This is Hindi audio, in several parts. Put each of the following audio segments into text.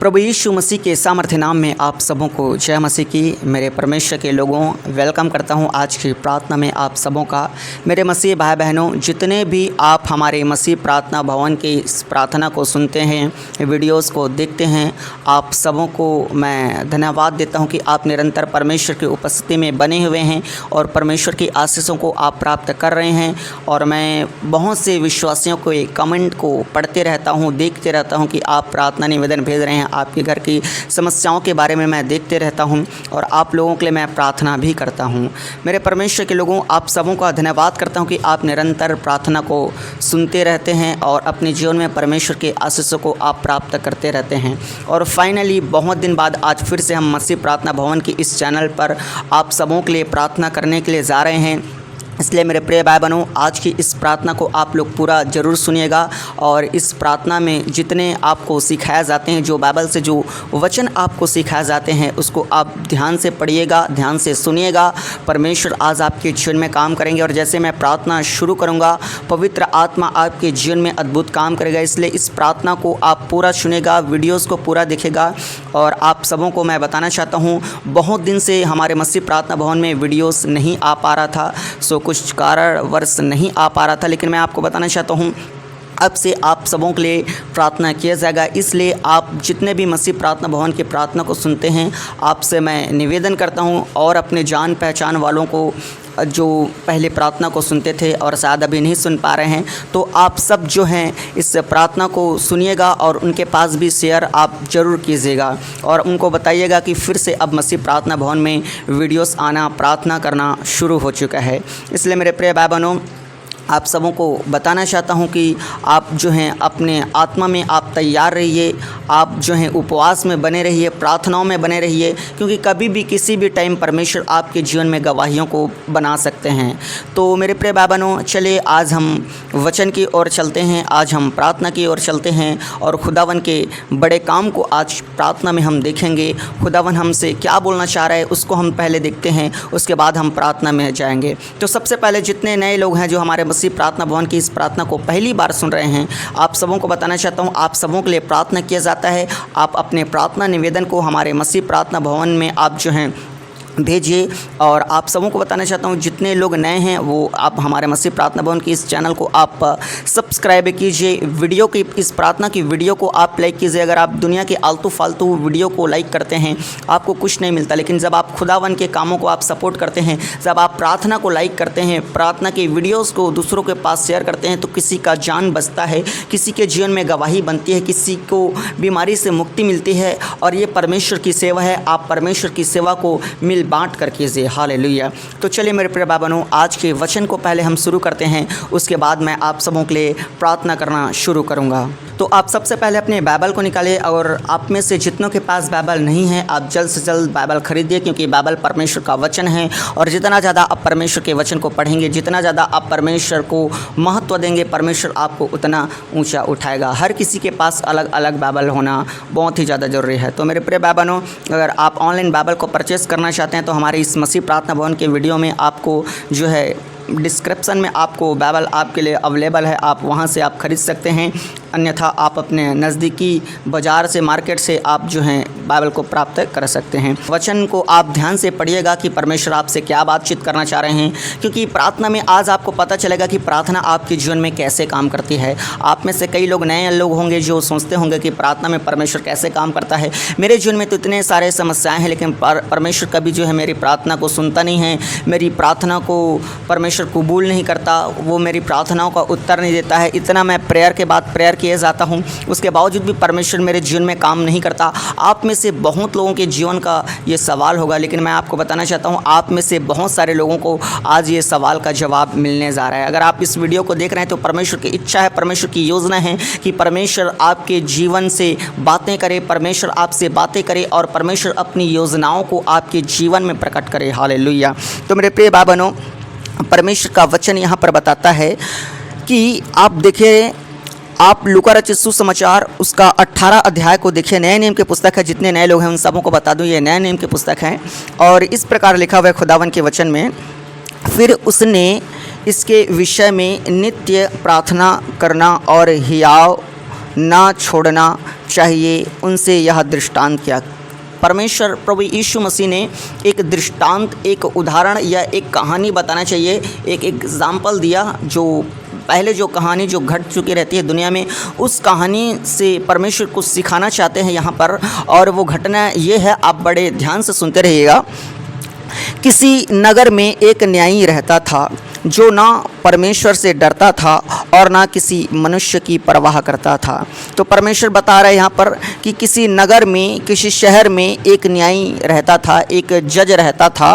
प्रभु यीशु मसीह के सामर्थ्य नाम में आप सबों को जय मसीह की। मेरे परमेश्वर के लोगों, वेलकम करता हूं आज की प्रार्थना में आप सबों का। मेरे मसीह भाई बहनों, जितने भी आप हमारे मसीह प्रार्थना भवन की इस प्रार्थना को सुनते हैं, वीडियोस को देखते हैं, आप सबों को मैं धन्यवाद देता हूं कि आप निरंतर परमेश्वर की उपस्थिति में बने हुए हैं और परमेश्वर की आशीषों को आप प्राप्त कर रहे हैं। और मैं बहुत से विश्वासियों को कमेंट को पढ़ते रहता हूँ, देखते रहता हूँ कि आप प्रार्थना निवेदन भेज रहे हैं, आपके घर की समस्याओं के बारे में मैं देखते रहता हूं और आप लोगों के लिए मैं प्रार्थना भी करता हूं। मेरे परमेश्वर के लोगों, आप सबों का धन्यवाद करता हूं कि आप निरंतर प्रार्थना को सुनते रहते हैं और अपने जीवन में परमेश्वर के आशीषों को आप प्राप्त करते रहते हैं। और फाइनली बहुत दिन बाद आज फिर से हम मसीह प्रार्थना भवन की इस चैनल पर आप सबों के लिए प्रार्थना करने के लिए जा रहे हैं। इसलिए मेरे प्रिय भाई बहनों, आज की इस प्रार्थना को आप लोग पूरा ज़रूर सुनिएगा। और इस प्रार्थना में जितने आपको सिखाए जाते हैं, जो बाइबल से जो वचन आपको सिखाए जाते हैं, उसको आप ध्यान से पढ़िएगा, ध्यान से सुनिएगा। परमेश्वर आज आपके जीवन में काम करेंगे और जैसे मैं प्रार्थना शुरू करूंगा, पवित्र आत्मा आपके जीवन में अद्भुत काम करेगा। इसलिए इस प्रार्थना को आप पूरा सुनेगा, वीडियोज़ को पूरा देखेगा। और आप सबों को मैं बताना चाहता हूँ, बहुत दिन से हमारे मसीह प्रार्थना भवन में वीडियोज़ नहीं आ पा रहा था, कुछ कारणवश नहीं आ पा रहा था, लेकिन मैं आपको बताना चाहता हूँ अब से आप सबों के लिए प्रार्थना किया जाएगा। इसलिए आप जितने भी मसीह प्रार्थना भवन की प्रार्थना को सुनते हैं, आपसे मैं निवेदन करता हूं और अपने जान पहचान वालों को जो पहले प्रार्थना को सुनते थे और शायद अभी नहीं सुन पा रहे हैं, तो आप सब जो हैं इस प्रार्थना को सुनिएगा और उनके पास भी शेयर आप ज़रूर कीजिएगा और उनको बताइएगा कि फिर से अब मसीह प्रार्थना भवन में वीडियोस आना, प्रार्थना करना शुरू हो चुका है। इसलिए मेरे प्रिय भाई बहनों, आप सबों को बताना चाहता हूं कि आप जो हैं अपने आत्मा में आप तैयार रहिए, आप जो हैं उपवास में बने रहिए, प्रार्थनाओं में बने रहिए, क्योंकि कभी भी किसी भी टाइम परमेश्वर आपके जीवन में गवाहियों को बना सकते हैं। तो मेरे प्रिय भाई बहनों, चलिए आज हम वचन की ओर चलते हैं, आज हम प्रार्थना की ओर चलते हैं और खुदावन के बड़े काम को आज प्रार्थना में हम देखेंगे। खुदावन हमसे क्या बोलना चाह रहा है उसको हम पहले देखते हैं, उसके बाद हम प्रार्थना में जाएंगे। तो सबसे पहले जितने नए लोग हैं जो हमारे प्रार्थना भवन की इस प्रार्थना को पहली बार सुन रहे हैं, आप सबों को बताना चाहता हूं, आप सबों के लिए प्रार्थना किया जाता है। आप अपने प्रार्थना निवेदन को हमारे मसीह प्रार्थना भवन में आप जो हैं भेजिए। और आप सबों को बताना चाहता हूं, जितने लोग नए हैं वो आप हमारे मसीह प्रार्थना भवन की इस चैनल को आप सब्सक्राइब कीजिए। वीडियो की इस प्रार्थना की वीडियो को आप लाइक कीजिए। अगर आप दुनिया के आलतू फालतू वीडियो को लाइक करते हैं, आपको कुछ नहीं मिलता, लेकिन जब आप खुदावन के कामों को आप सपोर्ट करते हैं, जब आप प्रार्थना को लाइक करते हैं, प्रार्थना की वीडियोज़ को दूसरों के पास शेयर करते हैं, तो किसी का जान बचता है, किसी के जीवन में गवाही बनती है, किसी को बीमारी से मुक्ति मिलती है। और ये परमेश्वर की सेवा है। आप परमेश्वर की सेवा को मिल बांट कर कीजिए। हालेलुया। तो चलिए मेरे प्रिय भाई बहनों, आज के वचन को पहले हम शुरू करते हैं, उसके बाद मैं आप सबों के लिए प्रार्थना करना शुरू करूंगा। तो आप सबसे पहले अपने बाइबल को निकालिए और आप में से जितनों के पास बाइबल नहीं है, आप जल्द से जल्द बाइबल खरीदिए, क्योंकि बाइबल परमेश्वर का वचन है। और जितना ज़्यादा आप परमेश्वर के वचन को पढ़ेंगे, जितना ज़्यादा आप परमेश्वर को महत्व देंगे, परमेश्वर आपको उतना ऊंचा उठाएगा। हर किसी के पास अलग अलग बाइबल होना बहुत ही ज़्यादा ज़रूरी है। तो मेरे प्रिय भाई बहनों, अगर आप ऑनलाइन बाइबल को परचेस करना चाहते हैं तो हमारे इस मसीह प्रार्थना भवन के वीडियो में आपको जो है डिस्क्रिप्शन में आपको बाइबल आपके लिए अवेलेबल है, आप वहां से आप खरीद सकते हैं। अन्यथा आप अपने नज़दीकी बाज़ार से, मार्केट से आप जो हैं बाइबल को प्राप्त कर सकते हैं। वचन को आप ध्यान से पढ़िएगा कि परमेश्वर आपसे क्या बातचीत करना चाह रहे हैं, क्योंकि प्रार्थना में आज आपको पता चलेगा कि प्रार्थना आपके जीवन में कैसे काम करती है। आप में से कई लोग नए लोग होंगे जो सोचते होंगे कि प्रार्थना में परमेश्वर कैसे काम करता है। मेरे जीवन में तो इतने सारे समस्याएँ हैं, लेकिन परमेश्वर कभी जो है मेरी प्रार्थना को सुनता नहीं है, मेरी प्रार्थना को परमेश्वर कबूल नहीं करता, वो मेरी प्रार्थनाओं का उत्तर नहीं देता है। इतना मैं प्रेयर के बाद प्रेयर किए जाता हूँ, उसके बावजूद भी परमेश्वर मेरे जीवन में काम नहीं करता। आप में से बहुत लोगों के जीवन का ये सवाल होगा, लेकिन मैं आपको बताना चाहता हूँ, आप में से बहुत सारे लोगों को आज ये सवाल का जवाब मिलने जा रहा है। अगर आप इस वीडियो को देख रहे हैं तो परमेश्वर की इच्छा है, परमेश्वर की योजना है कि परमेश्वर आपके जीवन से बातें करे, परमेश्वर आपसे बातें करे और परमेश्वर अपनी योजनाओं को आपके जीवन में प्रकट करे। हालेलुया। तो मेरे प्रिय भाई बहनों, परमेश्वर का वचन यहाँ पर बताता है कि आप देखिए, आप लूका रचित सुसमाचार उसका 18 अध्याय को देखिए। नए नियम की पुस्तक है, जितने नए लोग हैं उन सबों को बता दूं ये नए नियम की पुस्तक है। और इस प्रकार लिखा हुआ है खुदावन के वचन में, फिर उसने इसके विषय में नित्य प्रार्थना करना और हियाव ना छोड़ना चाहिए, उनसे यह दृष्टांत किया। परमेश्वर प्रभु यीशु मसीह ने एक दृष्टांत, एक उदाहरण या एक कहानी बताना चाहिए, एक एग्जाम्पल दिया। जो पहले जो कहानी जो घट चुकी रहती है दुनिया में, उस कहानी से परमेश्वर कुछ सिखाना चाहते हैं यहाँ पर। और वो घटना ये है, आप बड़े ध्यान से सुनते रहिएगा। किसी नगर में एक न्यायी रहता था जो ना परमेश्वर से डरता था और ना किसी मनुष्य की परवाह करता था। तो परमेश्वर बता रहे हैं यहाँ पर कि किसी नगर में, किसी शहर में एक न्यायी रहता था, एक जज रहता था,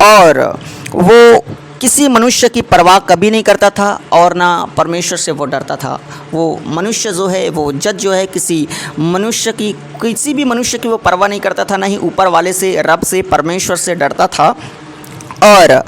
और वो किसी मनुष्य की परवाह कभी नहीं करता था और ना परमेश्वर से वो डरता था। वो मनुष्य जो है, वो जज जो है, किसी भी मनुष्य की वो परवाह नहीं करता था, ना ही ऊपर वाले से, रब से, परमेश्वर से डरता था। और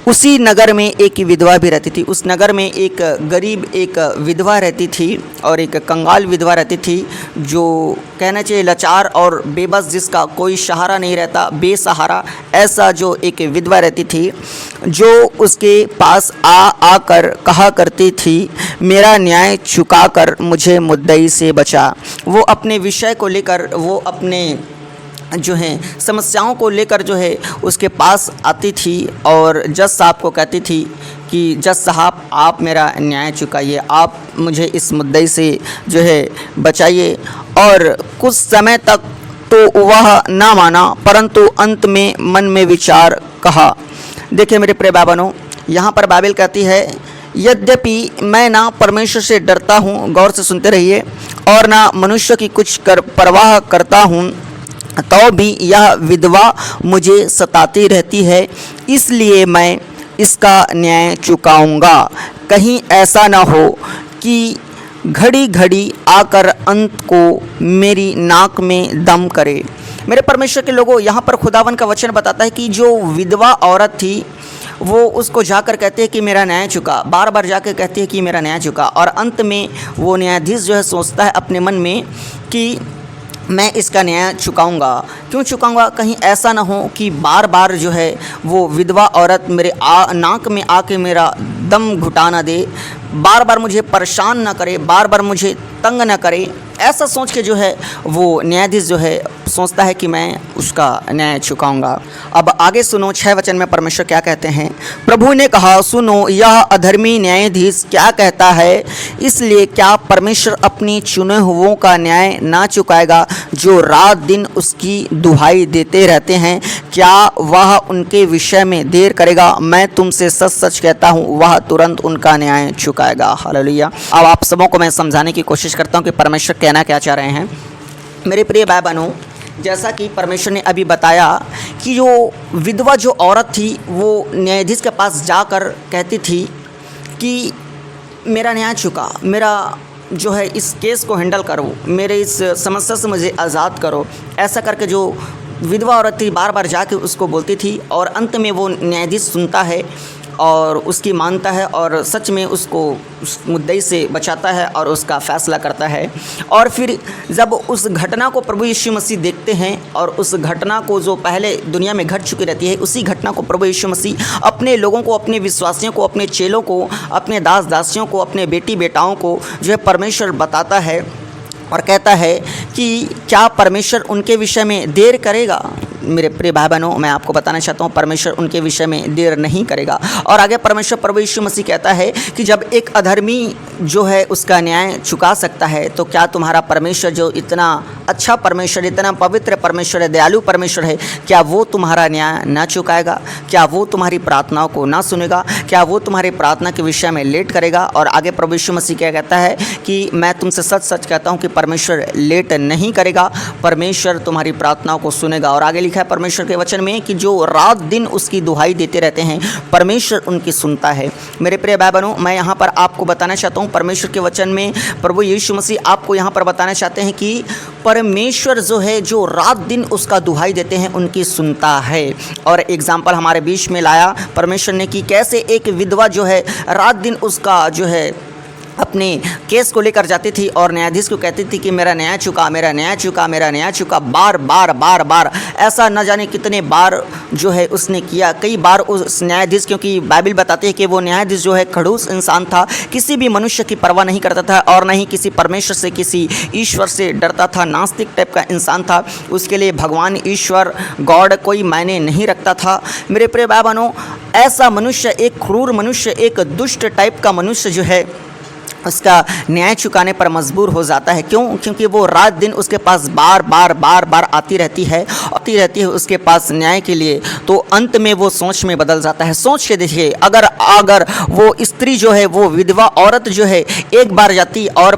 उसी नगर में एक विधवा भी रहती थी। उस नगर में एक गरीब एक विधवा रहती थी और एक कंगाल विधवा रहती थी, जो कहना चाहिए लाचार और बेबस, जिसका कोई सहारा नहीं रहता, बेसहारा, ऐसा जो एक विधवा रहती थी, जो उसके पास आकर कहा करती थी, मेरा न्याय चुकाकर मुझे मुद्दई से बचा। वो अपने विषय को लेकर, वो अपने जो है समस्याओं को लेकर जो है उसके पास आती थी और जज साहब को कहती थी कि जज साहब, आप मेरा न्याय चुकाइए, आप मुझे इस मुद्दे से जो है बचाइए। और कुछ समय तक तो वह ना माना, परंतु अंत में मन में विचार कहा। देखिए मेरे प्रिय भाई बहनों, यहाँ पर बाइबल कहती है, यद्यपि मैं ना परमेश्वर से डरता हूँ, गौर से सुनते रहिए, और ना मनुष्य की कुछ परवाह करता हूँ, तो भी यह विधवा मुझे सताती रहती है, इसलिए मैं इसका न्याय चुकाऊंगा। कहीं ऐसा ना हो कि घड़ी घड़ी आकर अंत को मेरी नाक में दम करे। मेरे परमेश्वर के लोगों, यहाँ पर खुदावन का वचन बताता है कि जो विधवा औरत थी, वो उसको जाकर कहते हैं कि मेरा न्याय चुका, बार बार जाकर कहती है कि मेरा न्याय चुका। और अंत में वो न्यायाधीश जो है सोचता है अपने मन में कि मैं इसका न्याय चुकाऊंगा। क्यों चुकाऊंगा? कहीं ऐसा ना हो कि बार बार जो है वो विधवा औरत मेरे नाक में आके मेरा दम घुटा ना दे, बार बार मुझे परेशान ना करे, बार बार मुझे तंग ना करे। ऐसा सोच के जो है वो न्यायाधीश जो है सोचता है कि मैं उसका न्याय चुकाऊंगा। अब आगे सुनो 6 वचन में परमेश्वर क्या कहते हैं। प्रभु ने कहा, सुनो यह अधर्मी न्यायाधीश क्या कहता है, इसलिए क्या परमेश्वर अपनी चुने हुओं का न्याय ना चुकाएगा जो रात दिन उसकी दुहाई देते रहते हैं? क्या वह उनके विषय में देर करेगा? मैं तुमसे सच सच कहता हूँ, वह तुरंत उनका न्याय चुकाएगा। हालेलुया। अब आप सबों को मैं समझाने की कोशिश करता हूँ कि परमेश्वर कहना क्या चाह रहे हैं। मेरे प्रिय भाई बहनों, जैसा कि परमेश्वर ने अभी बताया कि जो विधवा जो औरत थी, वो न्यायाधीश के पास जाकर कहती थी कि मेरा न्याय चुका, मेरा जो है इस केस को हैंडल करो, मेरे इस समस्या से मुझे आज़ाद करो। ऐसा करके जो विधवा औरत थी बार बार जाके उसको बोलती थी, और अंत में वो न्यायाधीश सुनता है और उसकी मानता है और सच में उसको उस मुद्दे से बचाता है और उसका फ़ैसला करता है। और फिर जब उस घटना को प्रभु यीशु मसीह देखते हैं, और उस घटना को जो पहले दुनिया में घट चुकी रहती है, उसी घटना को प्रभु यीशु मसीह अपने लोगों को, अपने विश्वासियों को, अपने चेलों को, अपने दास दासियों को, अपने बेटी बेटाओं को जो है परमेश्वर बताता है और कहता है कि क्या परमेश्वर उनके विषय में देर करेगा? मेरे प्रिय भाई बहनों, मैं आपको बताना चाहता हूँ परमेश्वर उनके विषय में देर नहीं करेगा। और आगे परमेश्वर प्रभु यीशु मसीह कहता है कि जब एक अधर्मी जो है उसका न्याय चुका सकता है, तो क्या तुम्हारा परमेश्वर जो इतना अच्छा परमेश्वर, इतना पवित्र परमेश्वर है, दयालु परमेश्वर है, क्या वो तुम्हारा न्याय ना चुकाएगा? क्या वो तुम्हारी प्रार्थनाओं को ना सुनेगा? क्या वो तुम्हारी प्रार्थना के विषय में लेट करेगा? और आगे प्रभु यीशु मसीह क्या कहता है कि मैं तुमसे सच सच कहता हूँ कि परमेश्वर लेट नहीं करेगा, परमेश्वर तुम्हारी प्रार्थनाओं को सुनेगा। और आगे लिखा है परमेश्वर के वचन में कि जो रात दिन उसकी दुहाई देते रहते हैं, परमेश्वर उनकी सुनता है। मेरे प्रिय भाई बहनों, मैं यहाँ पर आपको बताना चाहता हूँ परमेश्वर के वचन में प्रभु यीशु मसीह आपको यहाँ पर बताना चाहते हैं कि परमेश्वर जो है, जो रात दिन उसका दुहाई देते हैं, उनकी सुनता है। और एग्जाम्पल हमारे बीच में लाया परमेश्वर ने कि कैसे एक विधवा जो है रात दिन उसका जो है अपने केस को लेकर जाती थी और न्यायाधीश को कहती थी कि मेरा न्याय चुका, मेरा न्याय चुका, मेरा न्याय चुका। बार बार बार बार ऐसा न जाने कितने बार जो है उसने किया। कई बार उस न्यायाधीश, क्योंकि बाइबल बताती है कि वो न्यायाधीश जो है खड़ूस इंसान था, किसी भी मनुष्य की परवाह नहीं करता था और न ही किसी परमेश्वर से, किसी ईश्वर से डरता था। नास्तिक टाइप का इंसान था। उसके लिए भगवान, ईश्वर, गॉड कोई मायने नहीं रखता था। मेरे प्रिय भाई बहनों, ऐसा मनुष्य, एक क्रूर मनुष्य, एक दुष्ट टाइप का मनुष्य जो है उसका न्याय चुकाने पर मजबूर हो जाता है। क्यों? क्योंकि वो रात दिन उसके पास बार बार बार बार आती रहती है उसके पास न्याय के लिए। तो अंत में वो सोच में बदल जाता है। सोच के देखिए, अगर वो स्त्री जो है, वो विधवा औरत जो है, एक बार जाती और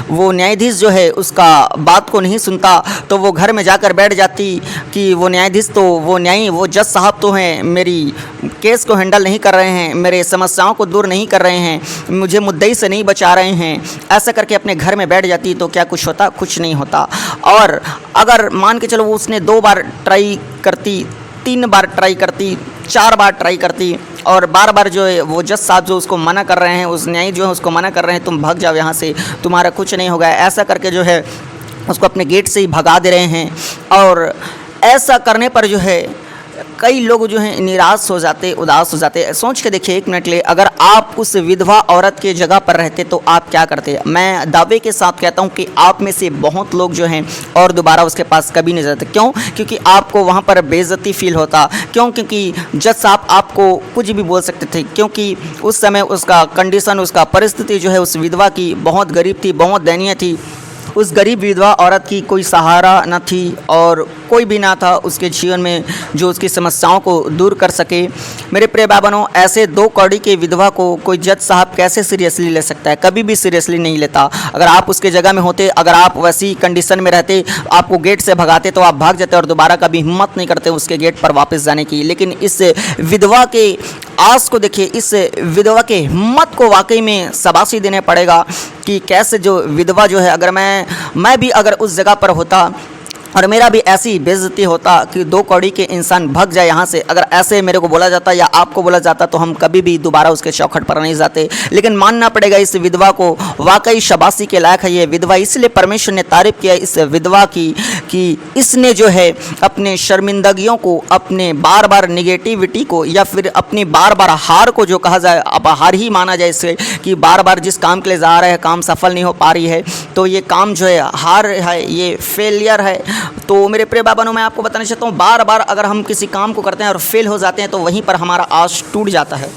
वो न्यायाधीश जो है उसका बात को नहीं सुनता, तो वो घर में जाकर बैठ जाती कि वो न्यायाधीश तो वो जज साहब तो हैं, मेरी केस को हैंडल नहीं कर रहे हैं, मेरे समस्याओं को दूर नहीं कर रहे हैं, मुझे मुद्दई से नहीं बचा रहे हैं। ऐसा करके अपने घर में बैठ जाती तो क्या कुछ होता? कुछ नहीं होता। और अगर मान के चलो वो उसने 2 बार ट्राई करती, 3 बार ट्राई करती, 4 बार ट्राई करती और बार बार जो है वो जज साहब जो उसको मना कर रहे हैं, उस न्यायी जो है उसको मना कर रहे हैं, तुम भाग जाओ यहाँ से, तुम्हारा कुछ नहीं होगा, ऐसा करके जो है उसको अपने गेट से ही भगा दे रहे हैं। और ऐसा करने पर जो है कई लोग जो हैं निराश हो जाते, उदास हो जाते। सोच के देखिए 1 मिनट के लिए, अगर आप उस विधवा औरत के जगह पर रहते तो आप क्या करते? मैं दावे के साथ कहता हूं कि आप में से बहुत लोग जो हैं और दोबारा उसके पास कभी नहीं जाते। क्यों? क्योंकि आपको वहां पर बेइज्जती फील होता। क्यों? क्योंकि जज साहब आपको कुछ भी बोल सकते थे, क्योंकि उस समय उसका कंडीशन, उसका परिस्थिति जो है उस विधवा की बहुत गरीब थी, बहुत दयनीय थी। उस गरीब विधवा औरत की कोई सहारा न थी और कोई भी ना था उसके जीवन में जो उसकी समस्याओं को दूर कर सके। मेरे प्रिय भाई बहनों, ऐसे 2 कौड़ी के विधवा को कोई जज साहब कैसे सीरियसली ले सकता है? कभी भी सीरियसली नहीं लेता। अगर आप उसके जगह में होते, अगर आप वैसी कंडीशन में रहते, आपको गेट से भगाते तो आप भाग जाते और दोबारा कभी हिम्मत नहीं करते उसके गेट पर वापस जाने की। लेकिन इस विधवा के आस को देखिए, इस विधवा के हिम्मत को वाकई में शाबाशी देने पड़ेगा कि कैसे जो विधवा जो है, अगर मैं भी अगर उस जगह पर होता और मेरा भी ऐसी बेइज्जती होता कि 2 कौड़ी के इंसान भाग जाए यहाँ से, अगर ऐसे मेरे को बोला जाता या आपको बोला जाता तो हम कभी भी दोबारा उसके चौखट पर नहीं जाते। लेकिन मानना पड़ेगा इस विधवा को, वाकई शाबाशी के लायक है ये विधवा। इसलिए परमेश्वर ने तारीफ किया इस विधवा की कि इसने जो है अपने शर्मिंदगियों को, अपने बार बार निगेटिविटी को, या फिर अपनी बार बार हार को, जो कहा जाए अब हार ही माना जाए इसे, कि बार बार जिस काम के लिए जा रहे हैं काम सफल नहीं हो पा रही है, तो ये काम जो है हार है, ये फेलियर है। तो मेरे प्रिय भाई बहनों, मैं आपको बताना चाहता हूँ, बार बार अगर हम किसी काम को करते हैं और फेल हो जाते हैं तो वहीं पर हमारा आस टूट जाता है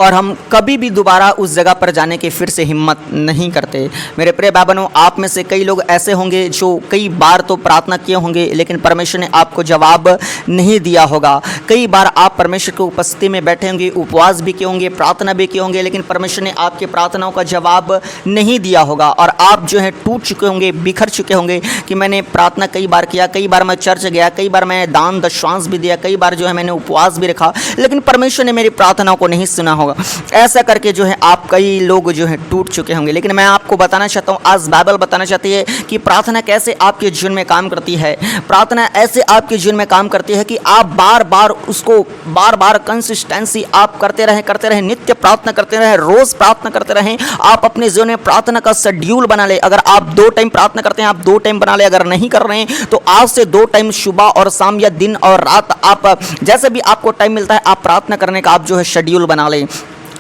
और हम कभी भी दोबारा उस जगह पर जाने की फिर से हिम्मत नहीं करते। मेरे प्रिय भाई बहनों, आप में से कई लोग ऐसे होंगे जो कई बार तो प्रार्थना किए होंगे लेकिन परमेश्वर ने आपको जवाब नहीं दिया होगा। कई बार आप परमेश्वर की उपस्थिति में बैठे होंगे, उपवास भी किए होंगे, प्रार्थना भी किए होंगे, लेकिन परमेश्वर ने आपके प्रार्थनाओं का जवाब नहीं दिया होगा और आप जो है टूट चुके होंगे, बिखर चुके होंगे कि मैंने प्रार्थना कई बार किया, कई बार मैं चर्च गया, कई बार मैं दान दशवांश भी दिया, कई बार जो है मैंने उपवास भी रखा, लेकिन परमेश्वर ने मेरी प्रार्थनाओं को नहीं सुना होगा। ऐसा करके जो है आप कई लोग जो है टूट चुके होंगे। लेकिन मैं आपको बताना चाहता हूँ, आज बाइबल बताना चाहती है कि प्रार्थना कैसे आपके जीवन में काम करती है। प्रार्थना ऐसे आपके जीवन में काम करती है कि आप बार बार कंसिस्टेंसी आप करते रहें, नित्य प्रार्थना करते रहें, रोज प्रार्थना करते रहें। आप अपने जीवन में प्रार्थना का शेड्यूल बना ले। अगर आप 2 टाइम प्रार्थना करते हैं, आप 2 टाइम बना ले। अगर नहीं कर रहे हैं तो आज से 2 टाइम सुबह और शाम या दिन और रात, आप जैसे भी आपको टाइम मिलता है आप प्रार्थना करने का आप जो है शेड्यूल बना लें।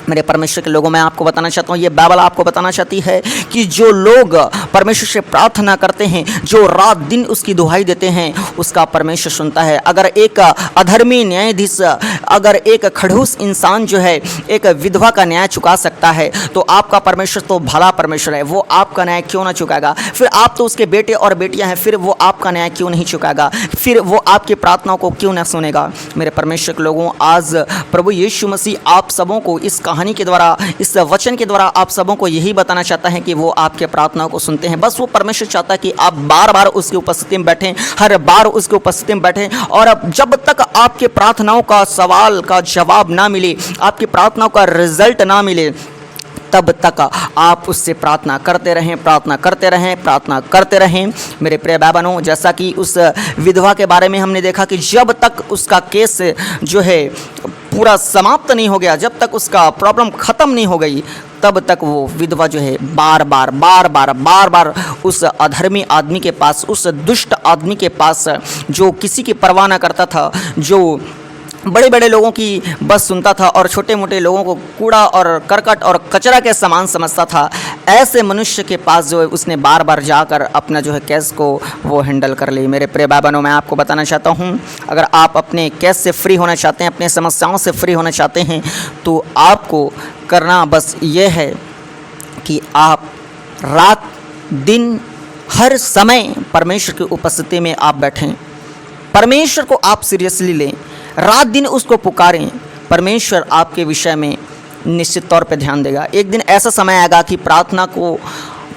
मेरे परमेश्वर के लोगों, मैं आपको बताना चाहता हूँ, ये बाइबल आपको बताना चाहती है कि जो लोग परमेश्वर से प्रार्थना करते हैं, जो रात दिन उसकी दुहाई देते हैं, उसका परमेश्वर सुनता है। अगर एक अधर्मी न्यायाधीश, अगर एक खड़ूस इंसान जो है एक विधवा का न्याय चुका सकता है, तो आपका परमेश्वर तो भला परमेश्वर है, वो आपका न्याय क्यों ना चुकाएगा? फिर आप तो उसके बेटे और बेटियां हैं, फिर वो आपका न्याय क्यों नहीं चुकाएगा? फिर वो आपकी प्रार्थनाओं को क्यों ना सुनेगा? मेरे परमेश्वर के लोगों, आज प्रभु यीशु मसीह आप सबों को इस कहानी के द्वारा, इस वचन के द्वारा आप सबों को यही बताना चाहता है कि वो आपके प्रार्थनाओं को सुनते हैं। बस वो परमेश्वर चाहता है कि आप बार बार उसकी उपस्थिति में बैठें, हर बार उसकी उपस्थिति में बैठें, और अब जब तक आपके प्रार्थनाओं का सवाल का जवाब ना मिले, आपकी प्रार्थनाओं का रिजल्ट ना मिले, तब तक आप उससे प्रार्थना करते रहें। मेरे प्रिय भाई बहनों, जैसा कि उस विधवा के बारे में हमने देखा कि जब तक उसका केस जो है पूरा समाप्त नहीं हो गया, जब तक उसका प्रॉब्लम ख़त्म नहीं हो गई, तब तक वो विधवा जो है बार बार उस अधर्मी आदमी के पास, उस दुष्ट आदमी के पास, जो किसी की परवाह ना करता था, जो बड़े बड़े लोगों की बस सुनता था और छोटे मोटे लोगों को कूड़ा और करकट और कचरा के समान समझता था, ऐसे मनुष्य के पास जो है उसने बार बार जाकर अपना जो है केस को वो हैंडल कर ली। मेरे प्रिय भाई बहनों, मैं आपको बताना चाहता हूँ, अगर आप अपने केस से फ्री होना चाहते हैं, अपने समस्याओं से फ्री होना चाहते हैं, तो आपको करना बस ये है कि आप रात दिन हर समय परमेश्वर की उपस्थिति में आप बैठें, परमेश्वर को आप सीरियसली लें, रात दिन उसको पुकारें। परमेश्वर आपके विषय में निश्चित तौर पे ध्यान देगा। एक दिन ऐसा समय आएगा कि प्रार्थना को,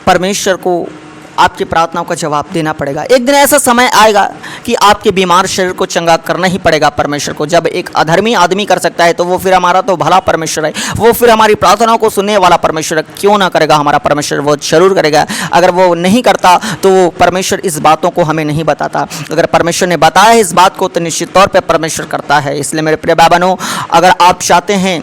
परमेश्वर को आपकी प्रार्थनाओं का जवाब देना पड़ेगा। एक दिन ऐसा समय आएगा कि आपके बीमार शरीर को चंगा करना ही पड़ेगा परमेश्वर को। जब एक अधर्मी आदमी कर सकता है तो वो फिर हमारा तो भला परमेश्वर है, वो फिर हमारी प्रार्थनाओं को सुनने वाला परमेश्वर है। क्यों ना करेगा हमारा परमेश्वर, वो जरूर करेगा। अगर वो नहीं करता तो परमेश्वर इस बातों को हमें नहीं बताता। अगर परमेश्वर ने बताया इस बात को तो निश्चित तौर पर परमेश्वर करता है। इसलिए मेरे प्रिय भाई बहनों, अगर आप चाहते हैं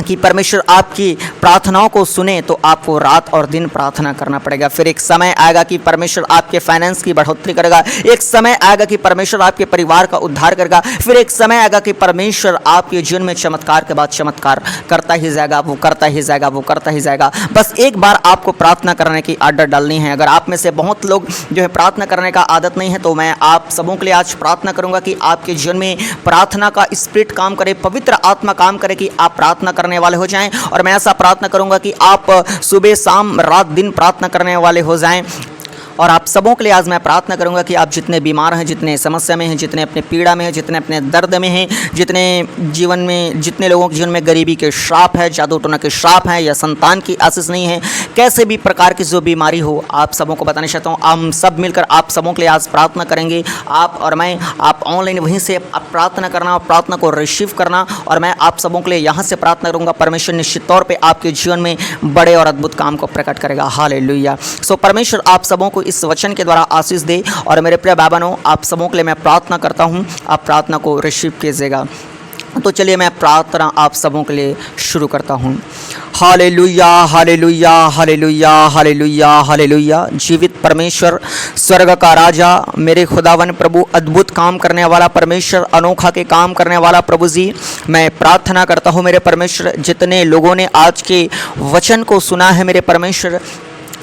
कि परमेश्वर आपकी प्रार्थनाओं को सुने तो आपको रात और दिन प्रार्थना करना पड़ेगा। फिर एक समय आएगा कि परमेश्वर आपके फाइनेंस की बढ़ोतरी करेगा, एक समय आएगा कि परमेश्वर आपके परिवार का उद्धार करेगा, फिर एक समय आएगा कि परमेश्वर आपके जीवन में चमत्कार के बाद चमत्कार करता ही जाएगा, वो करता ही जाएगा, वो करता ही जाएगा। बस एक बार आपको प्रार्थना करने की आदत डालनी है। अगर आप में से बहुत लोग जो है प्रार्थना करने का आदत नहीं है, तो मैं आप सबों के लिए आज प्रार्थना करूंगा कि आपके जीवन में प्रार्थना का स्पिरिट काम करे, पवित्र आत्मा काम करे, कि आप प्रार्थना करने वाले हो जाएं। और मैं ऐसा प्रार्थना करूंगा कि आप सुबह शाम रात दिन प्रार्थना करने वाले हो जाएं। और आप सबों के लिए आज मैं प्रार्थना करूंगा कि आप जितने बीमार हैं, जितने समस्या में हैं, जितने अपने पीड़ा में हैं, जितने अपने दर्द में हैं, जितने जीवन में, जितने लोगों के जीवन में गरीबी के श्राप है, जादू टोना के श्राप हैं, या संतान की आशीष नहीं है, कैसे भी प्रकार की जो बीमारी हो, आप सबों को बताना चाहता हूँ। हम सब मिलकर आप सबों के लिए आज प्रार्थना करेंगे। आप और मैं, आप ऑनलाइन वहीं से आप प्रार्थना करना और प्रार्थना को रिसीव करना, और मैं आप सबों के लिए यहाँ से प्रार्थना करूँगा। परमेश्वर निश्चित तौर पर आपके जीवन में बड़े और अद्भुत काम को प्रकट करेगा। हालेलुया। सो परमेश्वर आप सबों को इस वचन के द्वारा आशीष दे। और मेरे प्रिय भाई बहनों, आप सबों के लिए मैं प्रार्थना करता हूं, आप प्रार्थना को रिसीव कीजिएगा। तो चलिए मैं प्रार्थना आप सबों के लिए शुरू करता हूं। Hallelujah, hallelujah, hallelujah, hallelujah, hallelujah. जीवित परमेश्वर, स्वर्ग का राजा, मेरे खुदावन प्रभु, अद्भुत काम करने वाला परमेश्वर, अनोखा के काम करने वाला प्रभु जी, मैं प्रार्थना करता हूं मेरे परमेश्वर, जितने लोगों ने आज के वचन को सुना है मेरे परमेश्वर,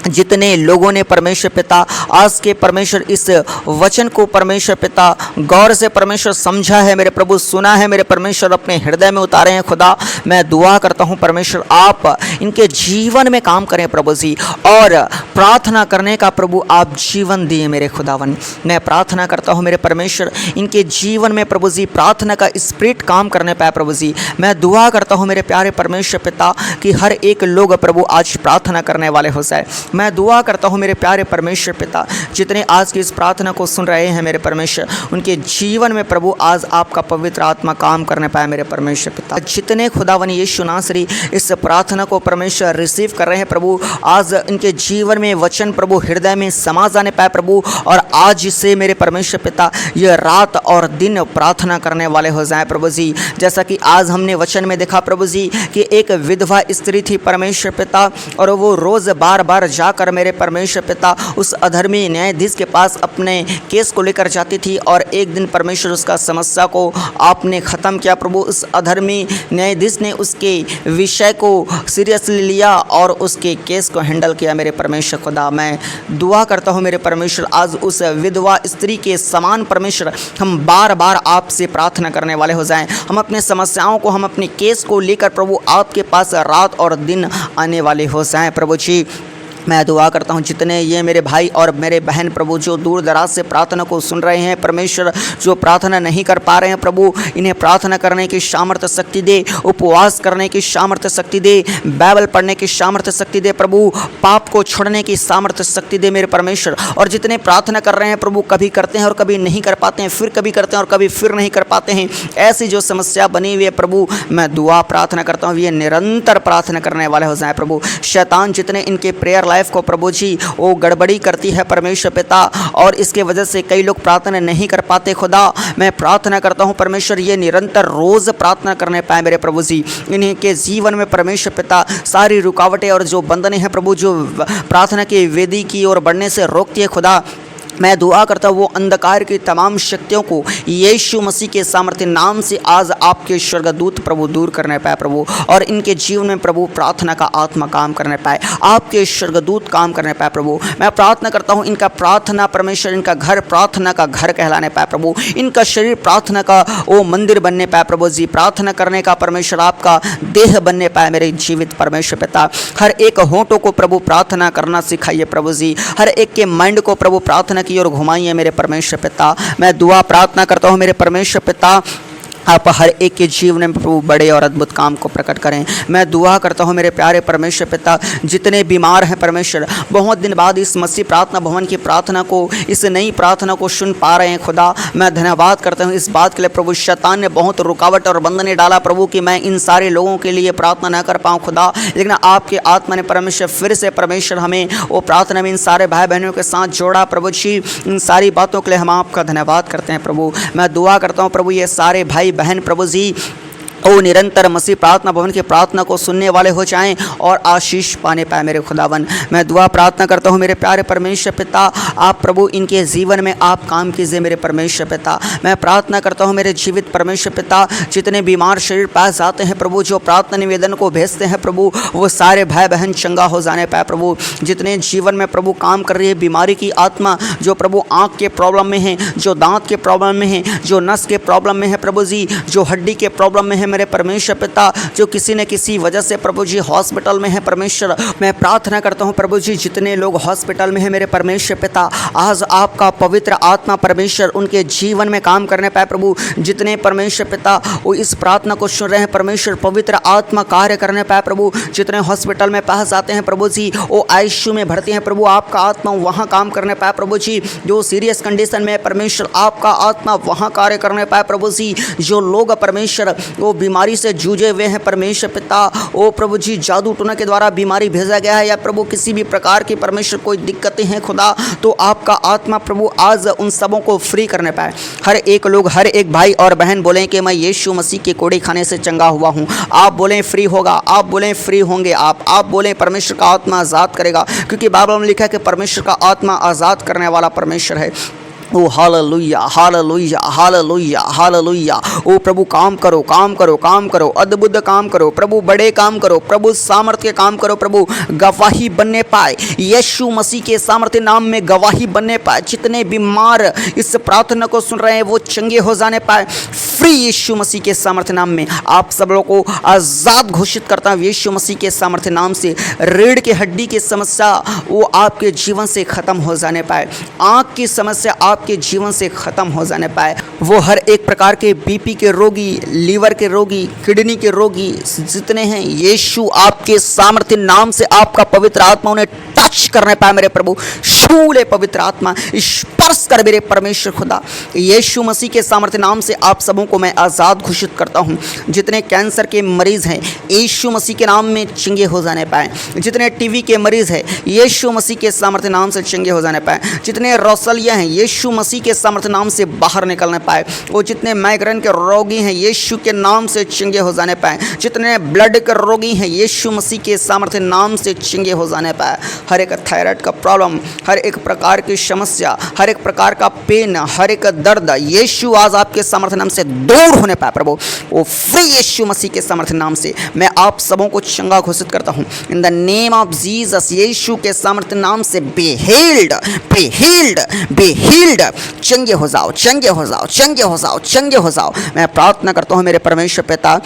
जितने लोगों ने परमेश्वर पिता आज के परमेश्वर इस वचन को परमेश्वर पिता गौर से परमेश्वर समझा है मेरे प्रभु, सुना है मेरे परमेश्वर, अपने हृदय में उतारे हैं खुदा, मैं दुआ करता हूं परमेश्वर आप इनके जीवन में काम करें प्रभु जी, और प्रार्थना करने का प्रभु आप जीवन दिए मेरे खुदावन। मैं प्रार्थना करता हूं मेरे परमेश्वर, इनके जीवन में प्रभु जी प्रार्थना का स्पिरिट काम करने पाए प्रभु जी। मैं दुआ करता हूं मेरे प्यारे परमेश्वर पिता कि हर एक लोग प्रभु आज प्रार्थना करने वाले हो जाए। मैं दुआ करता हूँ मेरे प्यारे परमेश्वर पिता, जितने आज की इस प्रार्थना को सुन रहे हैं मेरे परमेश्वर, उनके जीवन में प्रभु आज आपका पवित्र आत्मा काम करने पाए मेरे परमेश्वर पिता। जितने खुदावन यीशु नासरी इस प्रार्थना को परमेश्वर रिसीव कर रहे हैं प्रभु, आज इनके जीवन में वचन प्रभु हृदय में समा जाने पाए प्रभु, और आज से मेरे परमेश्वर पिता ये रात और दिन प्रार्थना करने वाले हो जाए प्रभु जी। जैसा कि आज हमने वचन में देखा प्रभु जी कि एक विधवा स्त्री थी परमेश्वर पिता, और वो रोज़ बार बार जाकर मेरे परमेश्वर पिता उस अधर्मी न्यायाधीश के पास अपने केस को लेकर जाती थी, और एक दिन परमेश्वर उसका समस्या को आपने ख़त्म किया प्रभु। उस अधर्मी न्यायाधीश ने उसके विषय को सीरियसली लिया और उसके केस को हैंडल किया मेरे परमेश्वर खुदा। मैं दुआ करता हूँ मेरे परमेश्वर, आज उस विधवा स्त्री के समान परमेश्वर हम बार बार आपसे प्रार्थना करने वाले हो जाएं। हम अपने समस्याओं को, हम अपने केस को लेकर प्रभु आपके पास रात और दिन आने वाले हो जाएं प्रभु जी। मैं दुआ करता हूँ जितने ये मेरे भाई और मेरे बहन प्रभु जो दूर दराज से प्रार्थना को सुन रहे हैं परमेश्वर, जो प्रार्थना नहीं कर पा रहे हैं प्रभु, इन्हें प्रार्थना करने की सामर्थ्य शक्ति दे, उपवास करने की सामर्थ्य शक्ति दे, बाइबल पढ़ने की सामर्थ्य शक्ति दे प्रभु, पाप को छोड़ने की सामर्थ्य शक्ति दे मेरे परमेश्वर। और जितने प्रार्थना कर रहे हैं प्रभु, कभी करते हैं और कभी नहीं कर पाते हैं, फिर कभी करते हैं और कभी फिर नहीं कर पाते हैं, ऐसी जो समस्या बनी हुई है प्रभु, मैं दुआ प्रार्थना करता हूँ ये निरंतर प्रार्थना करने वाले हो जाए प्रभु। शैतान जितने इनके प्रेयर लाइफ को प्रभु जी वो गड़बड़ी करती है परमेश्वर पिता, और इसके वजह से कई लोग प्रार्थना नहीं कर पाते खुदा। मैं प्रार्थना करता हूँ परमेश्वर ये निरंतर रोज़ प्रार्थना करने पाए मेरे प्रभु जी, इन्हीं के जीवन में परमेश्वर पिता सारी रुकावटें और जो बंधनें हैं प्रभु जो प्रार्थना की वेदी की ओर बढ़ने से रोकती है खुदा, मैं दुआ करता हूँ वो अंधकार की तमाम शक्तियों को यीशु मसीह के सामर्थ्य नाम से आज आपके स्वर्गदूत प्रभु दूर करने पाए प्रभु, और इनके जीवन में प्रभु प्रार्थना का आत्मा काम करने पाए, आपके स्वर्गदूत काम करने पाए प्रभु। मैं प्रार्थना करता हूँ इनका प्रार्थना परमेश्वर, इनका घर प्रार्थना का घर कहलाने पाए प्रभु, इनका शरीर प्रार्थना का वो मंदिर बनने पाए प्रभु जी, प्रार्थना करने का परमेश्वर आपका देह बनने पाए मेरे जीवित परमेश्वर पिता। हर एक होंठों को प्रभु प्रार्थना करना सिखाइए प्रभु जी, हर एक के माइंड को प्रभु प्रार्थना की ओर घुमाइए मेरे परमेश्वर पिता। मैं दुआ प्रार्थना करता हूँ मेरे परमेश्वर पिता, आप हर एक के जीवन में प्रभु बड़े और अद्भुत काम को प्रकट करें। मैं दुआ करता हूँ मेरे प्यारे परमेश्वर पिता, जितने बीमार हैं परमेश्वर, बहुत दिन बाद इस मसीह प्रार्थना भवन की प्रार्थना को, इस नई प्रार्थना को सुन पा रहे हैं खुदा, मैं धन्यवाद करता हूँ इस बात के लिए प्रभु। शैतान ने बहुत रुकावट और बंधने डाला प्रभु कि मैं इन सारे लोगों के लिए प्रार्थना न कर पाऊँ खुदा, लेकिन आपके आत्मा ने परमेश्वर फिर से परमेश्वर हमें वो प्रार्थना में इन सारे भाई बहनों के साथ जोड़ा प्रभु जी। इन सारी बातों के लिए हम आपका धन्यवाद करते हैं प्रभु। मैं दुआ करता हूँ प्रभु ये सारे भाई बहन प्रभु जी वो निरंतर मसीह प्रार्थना भवन की प्रार्थना को सुनने वाले हो जाएं और आशीष पाने पाए मेरे खुदावन। मैं दुआ प्रार्थना करता हूँ मेरे प्यारे परमेश्वर पिता, आप प्रभु इनके जीवन में आप काम कीजिए मेरे परमेश्वर पिता। मैं प्रार्थना करता हूँ मेरे जीवित परमेश्वर पिता, जितने बीमार शरीर पास जाते हैं प्रभु, जो प्रार्थना निवेदन को भेजते हैं प्रभु, वो सारे भाई बहन चंगा हो जाने पाए प्रभु। जितने जीवन में प्रभु काम कर रही है बीमारी की आत्मा, जो प्रभु आँख के प्रॉब्लम में है, जो दांत के प्रॉब्लम में है, जो नस के प्रॉब्लम में है प्रभु जी, जो हड्डी के प्रॉब्लम में है मेरे परमेश्वर पिता, जो किसी न किसी वजह से प्रभु जी हॉस्पिटल में है परमेश्वर, मैं प्रार्थना करता हूँ प्रभु जी जितने लोग हॉस्पिटल में है मेरे परमेश्वर पिता, आज आपका पवित्र आत्मा परमेश्वर उनके जीवन में काम करने पाए प्रभु। जितने परमेश्वर पिता वो इस प्रार्थना को सुन रहे हैं परमेश्वर, पवित्र आत्मा कार्य करने पाए प्रभु। जितने हॉस्पिटल में पास आते हैं प्रभु जी, वो आईसीयू में भर्ती हैं प्रभु, आपका आत्मा वहाँ काम करने पाए प्रभु जी। जो सीरियस कंडीशन में परमेश्वर, आपका आत्मा वहाँ कार्य करने पाए प्रभु जी। जो लोग परमेश्वर वो बीमारी से जूझे हुए हैं परमेश्वर पिता, ओ प्रभु जी जादू टोना के द्वारा बीमारी भेजा गया है या प्रभु किसी भी प्रकार की परमेश्वर कोई दिक्कतें हैं खुदा, तो आपका आत्मा प्रभु आज उन सबों को फ्री करने पाए। हर एक लोग, हर एक भाई और बहन बोलें कि मैं यीशु मसीह के कोड़े खाने से चंगा हुआ हूँ। आप बोलें फ्री होगा, आप बोलें फ्री होंगे, आप बोलें परमेश्वर का आत्मा आज़ाद करेगा, क्योंकि बाइबल में लिखा है कि परमेश्वर का आत्मा आज़ाद करने वाला परमेश्वर है। ओ हालेलुया हालेलुया हालेलुया हालेलुया। ओ प्रभु काम करो काम करो काम करो, अद्भुत काम करो प्रभु, बड़े काम करो प्रभु, सामर्थ्य काम करो प्रभु, गवाही बनने पाए यीशु मसीह के सामर्थ्य नाम में, गवाही बनने पाए। जितने बीमार इस प्रार्थना को सुन रहे हैं वो चंगे हो जाने पाए फ्री यीशु मसीह के सामर्थ्य नाम में। आप सब लोगों को आज़ाद घोषित करता हूँ यीशु मसीह के सामर्थ्य नाम से। रीढ़ की हड्डी की समस्या वो आपके जीवन से ख़त्म हो जाने पाए, आँख की समस्या आपके जीवन से ख़त्म हो जाने पाए। वो हर एक प्रकार के बीपी के रोगी, लीवर के रोगी, किडनी के रोगी जितने हैं, यीशु आपके सामर्थ्य नाम से आपका पवित्र आत्मा उन्हें टच करने पाए मेरे प्रभु। छू ले पवित्र आत्मा, स्पर्श कर मेरे परमेश्वर खुदा। यीशु मसीह के सामर्थ्य नाम से आप सबों को मैं आज़ाद घोषित करता हूँ। जितने कैंसर के मरीज़ हैं यीशु मसीह के नाम में चंगे हो जाने पाए। जितने टीवी के मरीज़ हैं यीशु मसीह के सामर्थ्य नाम से चंगे हो जाने पाए। जितने रौसलिया हैं यीशु मसीह के सामर्थ्य नाम से बाहर निकलने पाए। वो जितने माइग्रेन के रोगी हैं यीशु के नाम से चंगे हो जाने पाए। जितने ब्लड के रोगी हैं यीशु मसीह के सामर्थ्य नाम से चंगे हो जाने पाए। हर एक थायराइड का प्रॉब्लम, हर एक प्रकार की समस्या, हर एक प्रकार का पेन, हर एक दर्द यीशु आज आपके सामर्थ्य नाम से दूर होने पाए प्रभु। वो फ्री यीशु मसीह के सामर्थ्य नाम से मैं आप सबों को चंगा घोषित करता हूँ in the name of Jesus. Yeshu के सामर्थ्य नाम से be healed, be healed, be healed. चंगे हो जाओ, चंगे हो जाओ, चंगे हो जाओ, चंगे हो जाओ। मैं प्रार्थना करता हूँ मेरे परमेश्वर पिता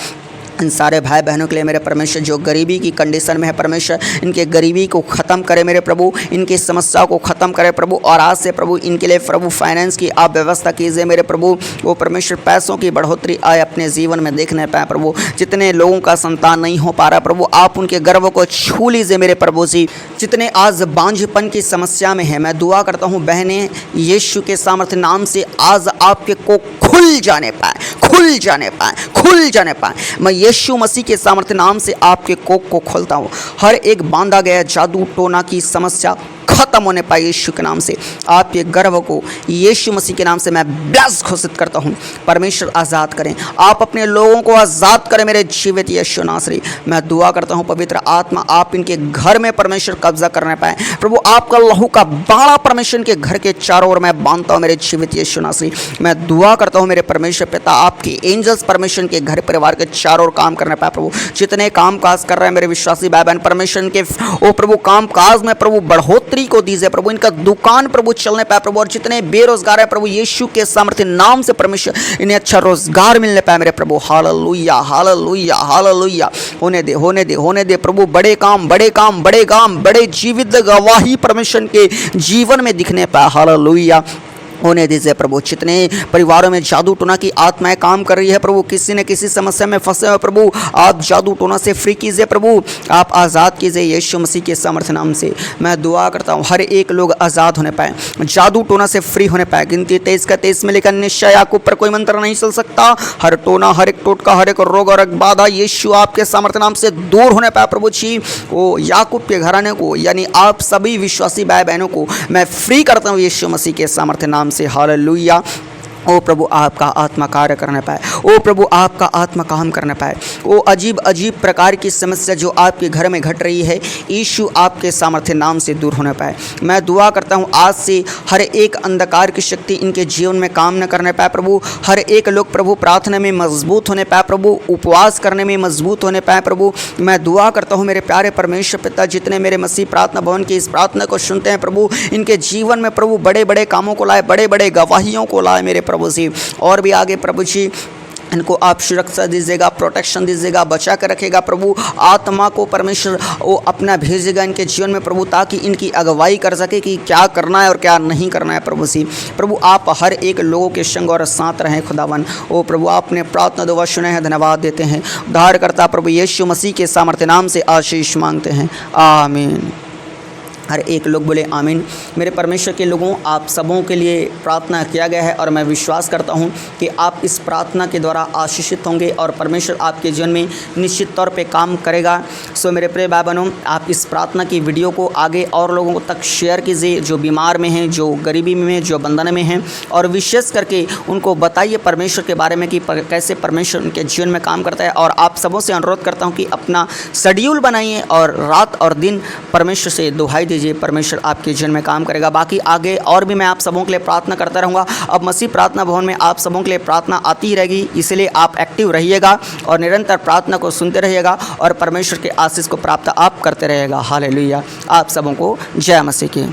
इन सारे भाई बहनों के लिए मेरे परमेश्वर, जो गरीबी की कंडीशन में है परमेश्वर, इनके गरीबी को ख़त्म करे मेरे प्रभु, इनकी समस्या को ख़त्म करे प्रभु। और आज से प्रभु इनके लिए प्रभु फाइनेंस की आप व्यवस्था कीजिए मेरे प्रभु। वो परमेश्वर पैसों की बढ़ोतरी आए अपने जीवन में देखने पाए प्रभु। जितने लोगों का संतान नहीं हो पा रहा प्रभु, आप उनके गर्भ को छू लीजिए मेरे प्रभु जी। जितने आज बांझपन की समस्या में है, मैं दुआ करता हूँ बहनें यीशु के सामर्थ्य नाम से आज आपके को खुल जाने पाए, खुल जाने पाए। मैं यीशु मसीह के सामर्थ्य नाम से आपके कोख को खोलता हूँ। हर एक बांधा गया जादू टोना की समस्या खत्म होने पाए यीशु के नाम से। आपके गर्भ को यीशु मसीह के नाम से मैं ब्लेस घोषित करता हूँ। परमेश्वर आज़ाद करें, आप अपने लोगों को आज़ाद करें मेरे जीवित यीशु नासरी। मैं दुआ करता हूँ पवित्र आत्मा आप इनके घर में परमेश्वर कब्जा करने पाए। प्रभु आपका लहू का बाड़ा परमेश्वर के घर के चारों ओर मैं बांधता हूँ मेरे जीवित यीशु नासरी। मैं दुआ करता हूँ मेरे परमेश्वर पिता आपके एंजल्स परमेश्वर के घर परिवार के चारों ओर काम करने पाए। प्रभु जितने काम काज कर रहे हैं मेरे विश्वासी भाई बहन परमेश्वर के ओ प्रभु काम काज में प्रभु बढ़ोतरी को दीजिए प्रभु। इनका दुकान प्रभु चलने पाए प्रभु, और जितने बेरोजगार है प्रभु यीशु के सामर्थ्य नाम से परमेश्वर इन्हें अच्छा रोजगार मिलने पाए मेरे प्रभु। Hallelujah hallelujah hallelujah. होने दे प्रभु। बड़े काम बड़े जीवित गवाही परमेश्वर के जीवन में दिखने पाए। हालेलुया होने दीजिए प्रभु। जितने परिवारों में जादू टोना की आत्माएं काम कर रही है प्रभु, किसी न किसी समस्या में फंसे हुए प्रभु, आप जादू टोना से फ्री कीजिए प्रभु, आप आज़ाद कीजिए यीशु मसीह के सामर्थ्य नाम से। मैं दुआ करता हूँ हर एक लोग आज़ाद होने पाए, जादू टोना से फ्री होने पाए। गिनती 23 का 23 में लिखा निश्चय याकूब पर कोई मंत्र नहीं चल सकता। हर टोना, हर एक टोटका, हर एक रोग और एक बाधा यीशु आपके सामर्थ्य नाम से दूर होने पाए प्रभु जी। वो याकूब के घराने को यानी आप सभी विश्वासी भाई बहनों को मैं फ्री करता हूँ यीशु मसीह के सामर्थ्य नाम से। हालेलुया। ओ प्रभु आपका आत्मा कार्य करने पाए, ओ प्रभु आपका आत्मा काम करने पाए। ओ अजीब प्रकार की समस्या जो आपके घर में घट रही है यीशु आपके सामर्थ्य नाम से दूर होने पाए। मैं दुआ करता हूँ आज से हर एक अंधकार की शक्ति इनके जीवन में काम न करने पाए प्रभु। हर एक लोग प्रभु प्रार्थना में मजबूत होने पाए प्रभु, उपवास करने में मजबूत होने पाए प्रभु। मैं दुआ करता हूँ मेरे प्यारे परमेश्वर पिता जितने मेरे मसीह प्रार्थना भवन की इस प्रार्थना को सुनते हैं प्रभु, इनके जीवन में प्रभु बड़े कामों को लाए, बड़े गवाहियों को लाए मेरे प्रभु जी। और भी आगे प्रभु जी इनको आप सुरक्षा दीजिएगा, प्रोटेक्शन दीजिएगा, बचा कर रखेगा प्रभु। आत्मा को परमेश्वर वो अपना भेजेगा इनके जीवन में प्रभु, ताकि इनकी अगुवाई कर सके कि क्या करना है और क्या नहीं करना है प्रभु जी। प्रभु आप हर एक लोगों के संग और साथ रहें खुदावन। ओ प्रभु आपने प्रार्थना दुआ सुने हैं, धन्यवाद देते हैं। उद्धारकर्ता प्रभु यीशु मसीह के सामर्थ्य नाम से आशीष मांगते हैं, आमीन। हर एक लोग बोले आमीन। मेरे परमेश्वर के लोगों, आप सबों के लिए प्रार्थना किया गया है और मैं विश्वास करता हूं कि आप इस प्रार्थना के द्वारा आशीषित होंगे और परमेश्वर आपके जीवन में निश्चित तौर पे काम करेगा। सो मेरे प्रिय भाई बहनों, आप इस प्रार्थना की वीडियो को आगे और लोगों तक शेयर कीजिए, जो बीमार में हैं, जो गरीबी में, जो बंधन में हैं, और विशेष करके उनको बताइए परमेश्वर के बारे में कि कैसे परमेश्वर उनके जीवन में काम करता है। और आप सबों से अनुरोध करता हूँ कि अपना शेड्यूल बनाइए और रात और दिन परमेश्वर से दुहाई दीजिए, परमेश्वर आपके जीवन में काम करेगा। बाकी आगे और भी मैं आप सबों के लिए प्रार्थना करता रहूँगा। अब मसीह प्रार्थना भवन में आप सबों के लिए प्रार्थना आती ही रहेगी, इसलिए आप एक्टिव रहिएगा और निरंतर प्रार्थना को सुनते रहिएगा और परमेश्वर के आशीष को प्राप्त आप करते रहिएगा। हालेलुया। आप सबों को जय मसीह की।